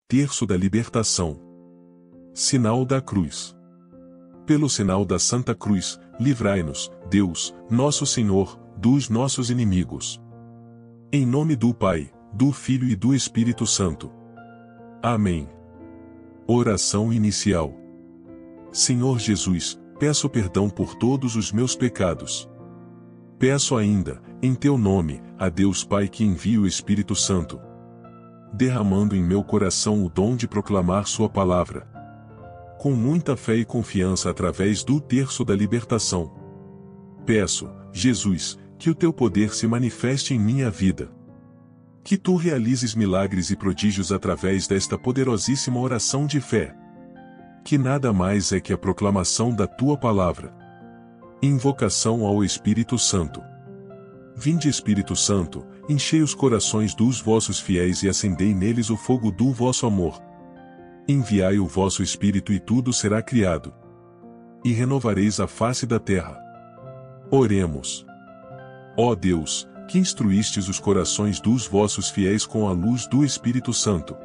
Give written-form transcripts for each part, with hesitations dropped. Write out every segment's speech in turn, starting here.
Terço da libertação. Sinal da cruz. Pelo sinal da Santa Cruz, livrai-nos, Deus, nosso Senhor, dos nossos inimigos. Em nome do Pai, do Filho e do Espírito Santo. Amém. Oração inicial. Senhor Jesus, peço perdão por todos os meus pecados. Peço ainda, em teu nome, a Deus Pai que envie o Espírito Santo, derramando em meu coração o dom de proclamar sua palavra, com muita fé e confiança através do terço da libertação. Peço, Jesus, que o teu poder se manifeste em minha vida. Que tu realizes milagres e prodígios através desta poderosíssima oração de fé, que nada mais é que a proclamação da tua palavra. Invocação ao Espírito Santo. Vinde, Espírito Santo, enchei os corações dos vossos fiéis e acendei neles o fogo do vosso amor. Enviai o vosso Espírito e tudo será criado, e renovareis a face da terra. Oremos. Ó Deus, que instruístes os corações dos vossos fiéis com a luz do Espírito Santo,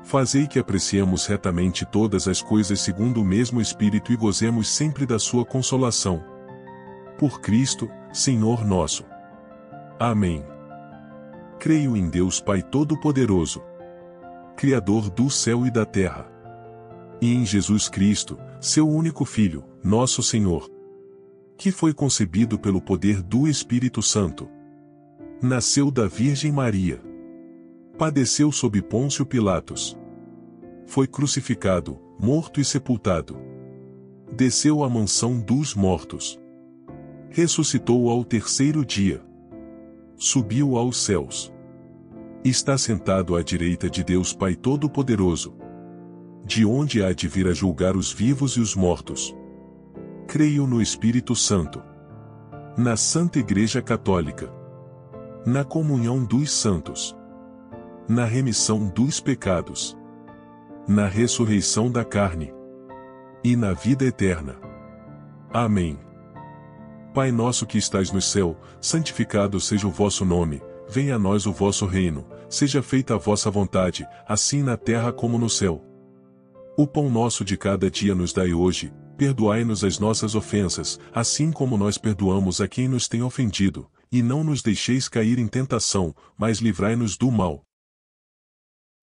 fazei que apreciemos retamente todas as coisas segundo o mesmo Espírito e gozemos sempre da sua consolação. Por Cristo, Senhor nosso. Amém. Creio em Deus Pai Todo-Poderoso, Criador do céu e da terra, e em Jesus Cristo, seu único Filho, nosso Senhor, que foi concebido pelo poder do Espírito Santo. Nasceu da Virgem Maria. Padeceu sob Pôncio Pilatos. Foi crucificado, morto e sepultado. Desceu à mansão dos mortos. Ressuscitou ao terceiro dia. Subiu aos céus. Está sentado à direita de Deus Pai Todo-Poderoso, de onde há de vir a julgar os vivos e os mortos. Creio no Espírito Santo, na Santa Igreja Católica, na comunhão dos santos, na remissão dos pecados, na ressurreição da carne e na vida eterna. Amém. Pai nosso que estais no céu, santificado seja o vosso nome, venha a nós o vosso reino, seja feita a vossa vontade, assim na terra como no céu. O pão nosso de cada dia nos dai hoje, perdoai-nos as nossas ofensas, assim como nós perdoamos a quem nos tem ofendido, e não nos deixeis cair em tentação, mas livrai-nos do mal.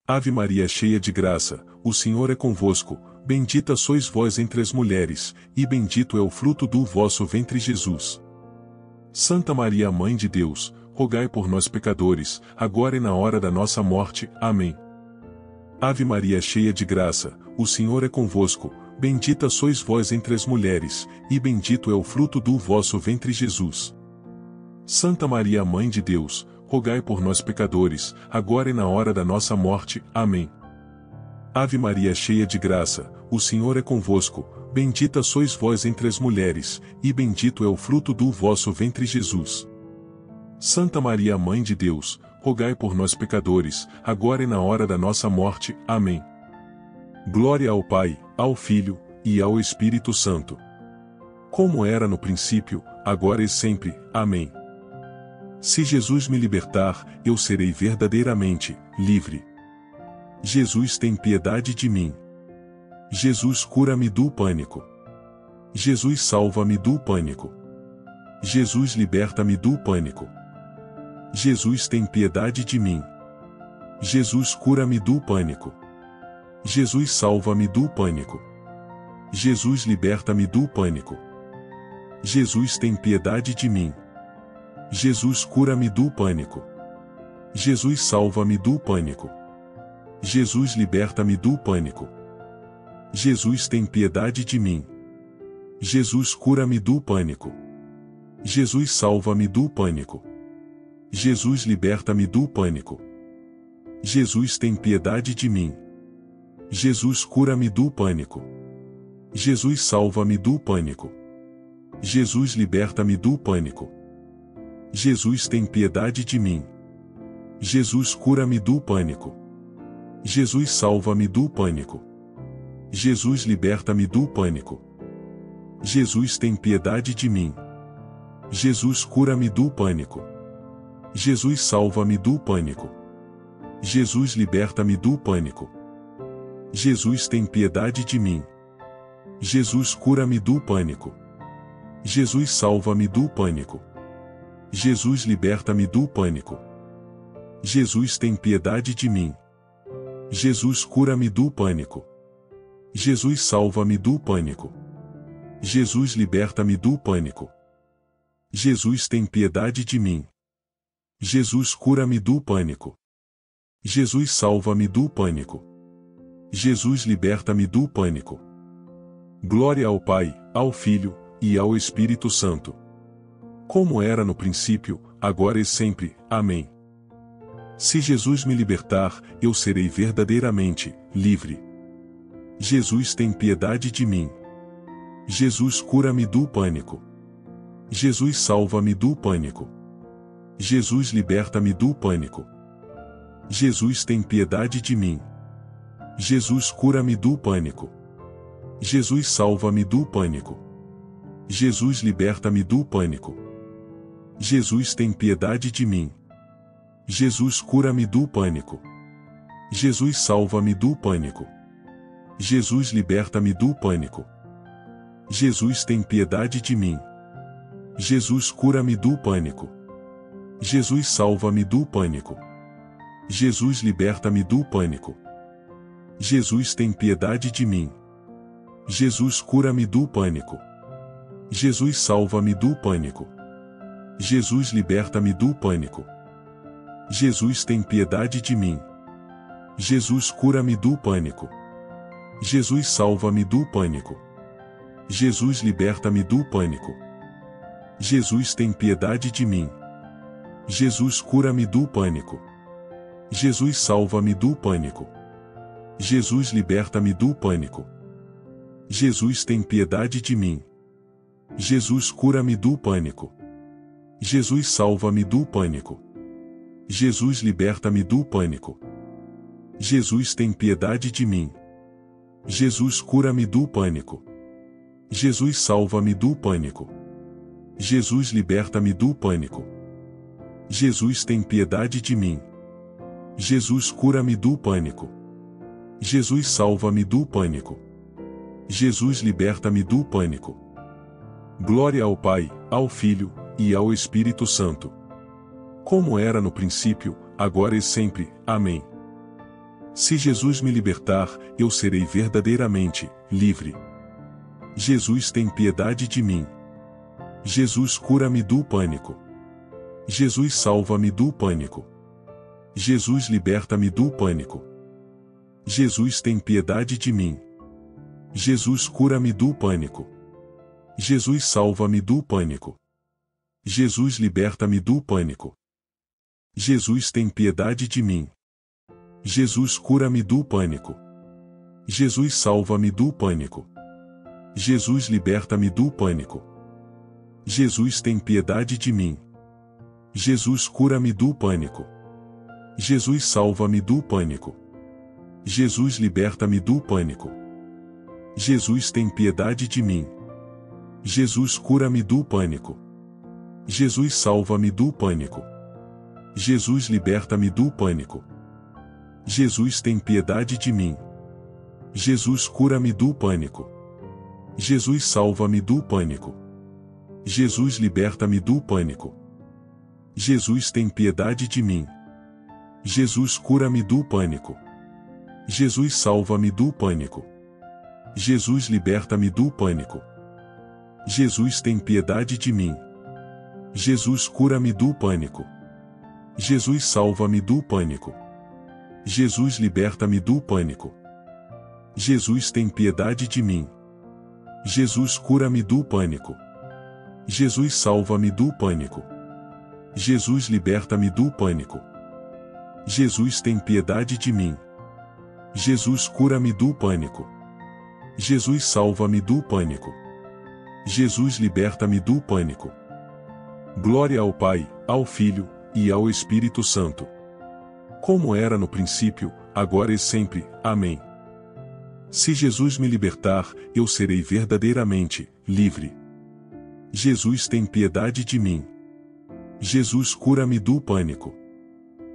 Ave Maria, cheia de graça, o Senhor é convosco, bendita sois vós entre as mulheres, e bendito é o fruto do vosso ventre Jesus. Santa Maria, Mãe de Deus, rogai por nós pecadores, agora e na hora da nossa morte. Amém. Ave Maria, cheia de graça, o Senhor é convosco, bendita sois vós entre as mulheres, e bendito é o fruto do vosso ventre Jesus. Santa Maria, Mãe de Deus, rogai por nós pecadores, agora e na hora da nossa morte. Amém. Ave Maria, cheia de graça, o Senhor é convosco, bendita sois vós entre as mulheres, e bendito é o fruto do vosso ventre Jesus. Santa Maria, Mãe de Deus, rogai por nós pecadores, agora e na hora da nossa morte. Amém. Glória ao Pai, ao Filho, e ao Espírito Santo. Como era no princípio, agora e sempre. Amém. Se Jesus me libertar, eu serei verdadeiramente livre. Jesus, tem piedade de mim. Jesus, cura-me do pânico. Jesus, salva-me do pânico. Jesus, liberta-me do pânico. Jesus, tem piedade de mim. Jesus, cura-me do pânico. Jesus, salva-me do pânico. Jesus, liberta-me do pânico. Jesus, tem piedade de mim. Jesus, cura-me do pânico. Jesus, salva-me do pânico. Jesus, liberta-me do pânico. Jesus, tem piedade de mim. Jesus, cura-me do pânico. Jesus, salva-me do pânico. Jesus, liberta-me do pânico. Jesus, tem piedade de mim. Jesus, cura-me do pânico. Jesus, salva-me do pânico. Jesus, liberta-me do pânico. Jesus, tem piedade de mim. Jesus, cura-me do pânico. Jesus, salva-me do pânico. Jesus, liberta-me do pânico. Jesus, tem piedade de mim. Jesus, cura-me do pânico. Jesus, salva-me do pânico. Jesus, liberta-me do pânico. Jesus tem piedade de mim. Jesus cura-me do pânico. Jesus salva-me do pânico. Jesus liberta-me do pânico. Jesus tem piedade de mim. Jesus cura-me do pânico. Jesus salva-me do pânico. Jesus liberta-me do pânico. Jesus tem piedade de mim. Jesus cura-me do pânico. Jesus salva-me do pânico. Jesus liberta-me do pânico. Glória ao Pai, ao Filho, e ao Espírito Santo. Como era no princípio, agora e sempre. Amém. Se Jesus me libertar, eu serei verdadeiramente livre. Jesus tem piedade de mim. Jesus cura-me do pânico. Jesus salva-me do pânico. Jesus liberta-me do pânico. Jesus tem piedade de mim. Jesus cura-me do pânico. Jesus salva-me do pânico. Jesus liberta-me do pânico. Jesus tem piedade de mim. Jesus cura-me do pânico. Jesus salva-me do pânico. Jesus liberta-me do pânico. Jesus tem piedade de mim. Jesus cura-me do pânico. Jesus salva-me do pânico. Jesus liberta-me do pânico. Jesus tem piedade de mim. Jesus cura-me do pânico. Jesus salva-me do pânico. Jesus liberta-me do pânico. Jesus tem piedade de mim. Jesus cura-me do pânico. Jesus salva-me do pânico. Jesus liberta-me do pânico. Jesus tem piedade de mim. Jesus cura-me do pânico. Jesus salva-me do pânico. Jesus liberta-me do pânico. Jesus tem piedade de mim. Jesus cura-me do pânico. Jesus salva-me do pânico. Jesus liberta-me do pânico. Jesus tem piedade de mim. Jesus cura-me do pânico. Jesus salva-me do pânico. Jesus liberta-me do pânico. Jesus tem piedade de mim. Jesus cura-me do pânico. Jesus salva-me do pânico. Jesus liberta-me do pânico. Glória ao Pai, ao Filho, e ao Espírito Santo. Como era no princípio, agora e sempre. Amém. Se Jesus me libertar, eu serei verdadeiramente livre. Jesus tem piedade de mim. Jesus cura-me do pânico. Jesus salva-me do pânico. Jesus liberta-me do pânico. Jesus tem piedade de mim. Jesus cura-me do pânico. Jesus salva-me do pânico. Jesus liberta-me do pânico. Jesus tem piedade de mim. Jesus cura-me do pânico. Jesus salva-me do pânico. Jesus liberta-me do pânico. Jesus tem piedade de mim. Jesus cura-me do pânico. Jesus salva-me do pânico. Jesus liberta-me do pânico. Jesus tem piedade de mim. Jesus cura-me do pânico. Jesus salva-me do pânico. Jesus liberta-me do pânico. Jesus tem piedade de mim. Jesus cura-me do pânico. Jesus salva-me do pânico. Jesus liberta-me do pânico. Jesus tem piedade de mim. Jesus cura-me do pânico. Jesus salva-me do pânico. Jesus liberta-me do pânico. Jesus tem piedade de mim. Jesus cura-me do pânico. Jesus salva-me do pânico. Jesus liberta-me do pânico. Jesus tem piedade de mim. Jesus cura-me do pânico. Jesus salva-me do pânico. Jesus liberta-me do pânico. Jesus tem piedade de mim. Jesus cura-me do pânico. Jesus salva-me do pânico. Jesus liberta-me do pânico. Glória ao Pai, ao Filho, e ao Espírito Santo. Como era no princípio, agora e sempre. Amém. Se Jesus me libertar, eu serei verdadeiramente livre. Jesus tem piedade de mim. Jesus cura-me do pânico.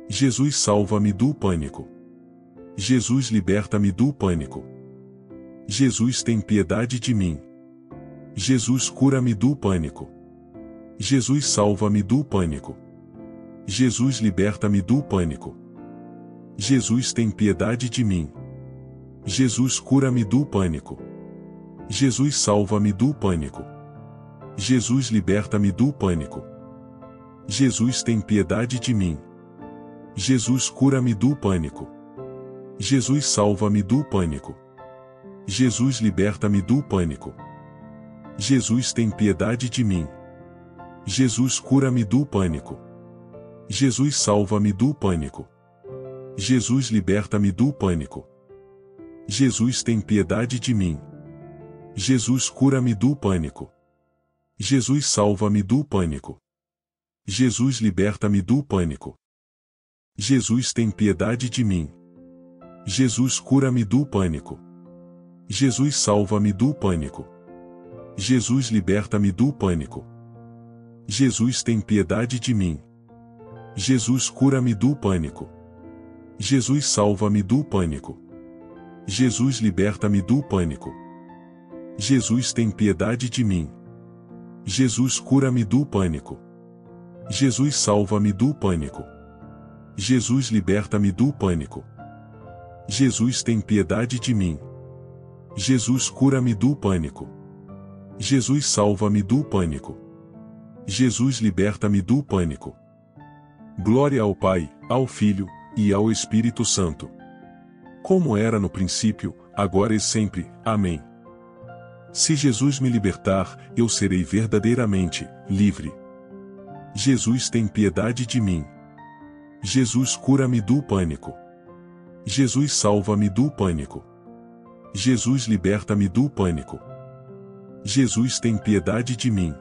Jesus salva-me do pânico. Jesus, liberta-me do pânico. Jesus, tem piedade de mim. Jesus, cura-me do pânico. Jesus, salva-me do pânico. Jesus, liberta-me do pânico. Jesus, tem piedade de mim. Jesus, cura-me do pânico. Jesus, salva-me do pânico. Jesus, liberta-me do pânico. Jesus, tem piedade de mim. Jesus, cura-me do pânico. Jesus, salva-me do pânico. Jesus, liberta-me do pânico. Jesus, tem piedade de mim. Jesus, cura-me do pânico. Jesus, salva-me do pânico. Jesus, liberta-me do pânico. Jesus, tem piedade de mim. Jesus, cura-me do pânico. Jesus, salva-me do pânico. Jesus, liberta-me do pânico. Jesus, tem piedade de mim. Jesus, cura-me do pânico. Jesus, salva-me do pânico. Jesus, liberta-me do pânico. Jesus, tem piedade de mim. Jesus, cura-me do pânico. Jesus, salva-me do pânico. Jesus, liberta-me do pânico. Jesus, tem piedade de mim. Jesus, cura-me do pânico. Jesus, salva-me do pânico. Jesus, liberta-me do pânico. Jesus, tem piedade de mim. Jesus, cura-me do pânico. Jesus, salva-me do pânico. Jesus, liberta-me do pânico. Glória ao Pai, ao Filho, e ao Espírito Santo. Como era no princípio, agora e sempre. Amém. Se Jesus me libertar, eu serei verdadeiramente livre. Jesus, tem piedade de mim. Jesus, cura-me do pânico. Jesus, salva-me do pânico. Jesus, liberta-me do pânico. Jesus, tem piedade de mim.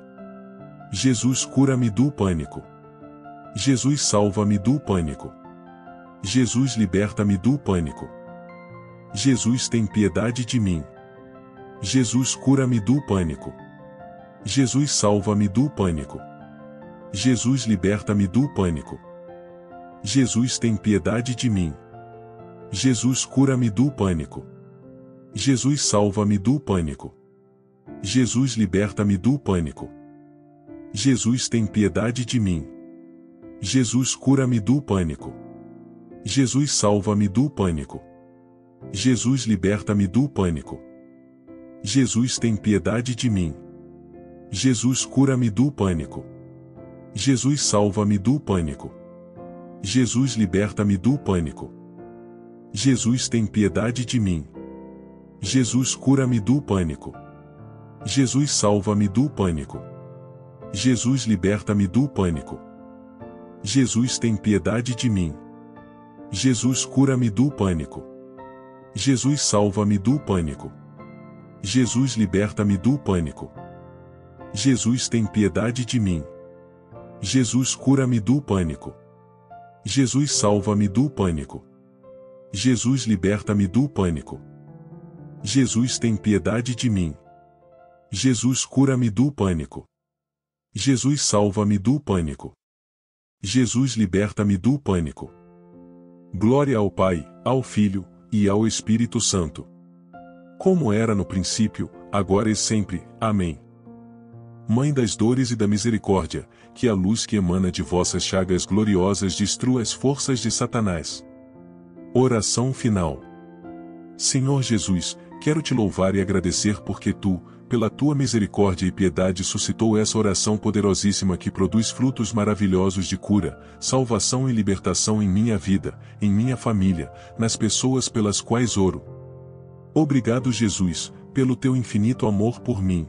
Jesus, cura-me do pânico. Jesus, salva-me do pânico. Jesus, liberta-me do pânico. Jesus, tem piedade de mim. Jesus, cura-me do pânico. Jesus, salva-me do pânico. Jesus, liberta-me do pânico. Jesus, tem piedade de mim. Jesus, cura-me do pânico. Jesus, salva-me do pânico. Jesus, liberta-me do pânico. Jesus, tem piedade de mim. Jesus, cura-me do pânico. Jesus, salva-me do pânico. Jesus, liberta-me do pânico. Jesus, tem piedade de mim. Jesus, cura-me do pânico. Jesus, salva-me do pânico. Jesus, liberta-me do pânico. Jesus, tem piedade de mim. Jesus, cura-me do pânico. Jesus, salva-me do pânico. Jesus, liberta-me do pânico. Jesus, tem piedade de mim. Jesus, cura-me do pânico. Jesus, salva-me do pânico. Jesus, liberta-me do pânico. Jesus, tem piedade de mim. Jesus, cura-me do pânico. Jesus, salva-me do pânico. Jesus, liberta-me do pânico. Jesus, tem piedade de mim. Jesus, cura-me do pânico. Jesus, salva-me do pânico. Jesus, liberta-me do pânico. Glória ao Pai, ao Filho, e ao Espírito Santo. Como era no princípio, agora e sempre. Amém. Mãe das dores e da misericórdia, que a luz que emana de vossas chagas gloriosas destrua as forças de Satanás. Oração final. Senhor Jesus, quero te louvar e agradecer porque tu, pela tua misericórdia e piedade, suscitou essa oração poderosíssima que produz frutos maravilhosos de cura, salvação e libertação em minha vida, em minha família, nas pessoas pelas quais oro. Obrigado, Jesus, pelo teu infinito amor por mim.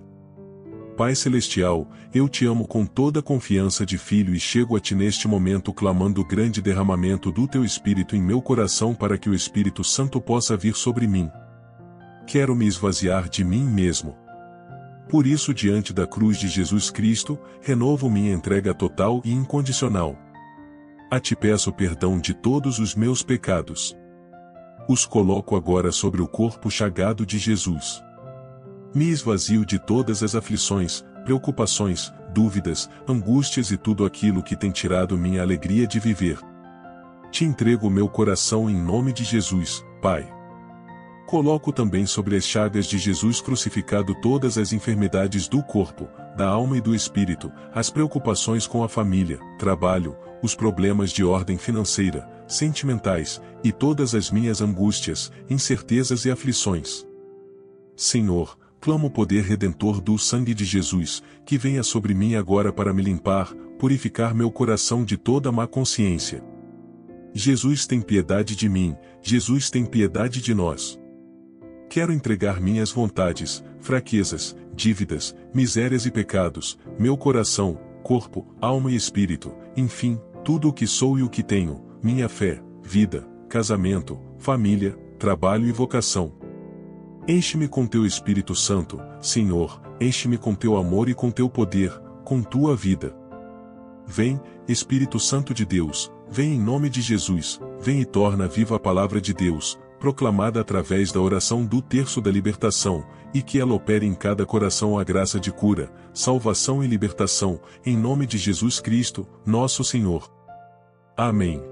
Pai Celestial, eu te amo com toda a confiança de filho e chego a ti neste momento clamando o grande derramamento do teu Espírito em meu coração para que o Espírito Santo possa vir sobre mim. Quero me esvaziar de mim mesmo. Por isso, diante da cruz de Jesus Cristo, renovo minha entrega total e incondicional. A ti peço perdão de todos os meus pecados. Os coloco agora sobre o corpo chagado de Jesus. Me esvazio de todas as aflições, preocupações, dúvidas, angústias e tudo aquilo que tem tirado minha alegria de viver. Te entrego o meu coração em nome de Jesus, Pai. Coloco também sobre as chagas de Jesus crucificado todas as enfermidades do corpo, da alma e do espírito, as preocupações com a família, trabalho, os problemas de ordem financeira, sentimentais, e todas as minhas angústias, incertezas e aflições. Senhor, clamo o poder redentor do sangue de Jesus, que venha sobre mim agora para me limpar, purificar meu coração de toda má consciência. Jesus tem piedade de mim, Jesus tem piedade de nós. Quero entregar minhas vontades, fraquezas, dívidas, misérias e pecados, meu coração, corpo, alma e espírito, enfim, tudo o que sou e o que tenho, minha fé, vida, casamento, família, trabalho e vocação. Enche-me com teu Espírito Santo, Senhor, enche-me com teu amor e com teu poder, com tua vida. Vem, Espírito Santo de Deus, vem em nome de Jesus, vem e torna viva a palavra de Deus, proclamada através da oração do terço da libertação, e que ela opere em cada coração a graça de cura, salvação e libertação, em nome de Jesus Cristo, nosso Senhor. Amém.